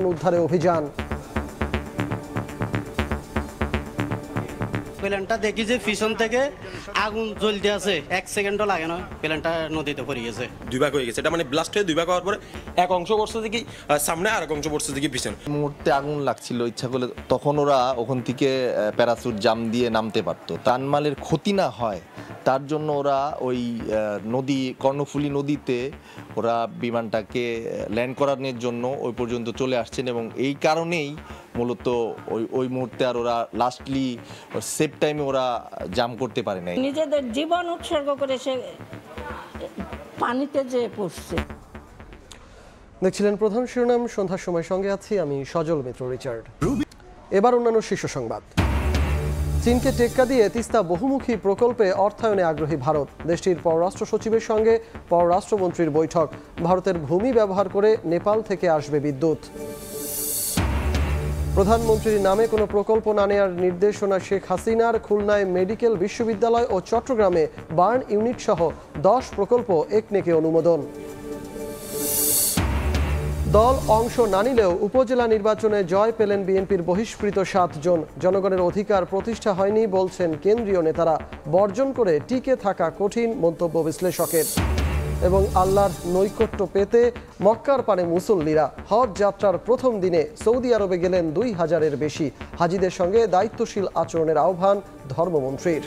উদ্ধারে অভিযান। প্লেনটা দেখি যে পিছন থেকে আগুন জ্বলতে আছে, 1 সেকেন্ডও লাগে না, প্লেনটা নদীতে পড়ে গেছে, দুই ভাগ হয়ে গেছে। এটা মানে ব্লাস্ট হয়ে দুই ভাগ হওয়ার পরে এক অংশ পড়ছে দেখি সামনে আর এক অংশ পড়ছে দেখি পিছনে। মুহূর্তে আগুন লাগছিল, ইচ্ছা করলে তখন ওরা ওখান থেকে প্যারাসুট জাম দিয়ে নামতে পারতো। জানমালের ক্ষতি না হয় তার জন্য ওরা ওই নদী কর্ণফুলী নদীতে ওরা বিমানটাকে ল্যান্ড করানোর জন্য ওই পর্যন্ত চলে আসছেন এবং এই কারণেই মূলত ওই মুহূর্তে আর ওরা লাস্টলি সেফ টাইমে ওরা জাম করতে পারে নাই। নিজেদের জীবন উৎসর্গ করে সে পানিতে যে পড়ছে। দেখছিলেন প্রধান শিরোনাম, সন্ধ্যার সময় সঙ্গে আছি আমি সজল মিত্র রিচার্ড। এবার অন্যান্য শীর্ষ সংবাদ। চীনকে টেক্কা দিয়ে তিস্তা বহুমুখী প্রকল্পে অর্থায়নে আগ্রহী ভারত। দেশটির পররাষ্ট্র সচিবের সঙ্গে পররাষ্ট্রমন্ত্রীর বৈঠক। ভারতের ভূমি ব্যবহার করে নেপাল থেকে আসবে বিদ্যুৎ। প্রধানমন্ত্রীর নামে কোনো প্রকল্প না নেওয়ার নির্দেশনা শেখ হাসিনার। খুলনায় মেডিকেল বিশ্ববিদ্যালয় ও চট্টগ্রামে বার্ন ইউনিট সহ 10 প্রকল্প একনেকে অনুমোদন। দল অংশ না নিলেও উপজেলা নির্বাচনে জয় পেলেন বিএনপির বহিষ্কৃত 7 জন। জনগণের অধিকার প্রতিষ্ঠা হয়নি বলছেন কেন্দ্রীয় নেতারা। বর্জন করে টিকে থাকা কঠিন, মন্তব্য বিশ্লেষকের। এবং আল্লাহর নৈকট্য পেতে মক্কার পানে মুসল্লিরা। হজ যাত্রার প্রথম দিনে সৌদি আরবে গেলেন 2000-এর বেশি। হাজিদের সঙ্গে দায়িত্বশীল আচরণের আহ্বান ধর্মমন্ত্রীর।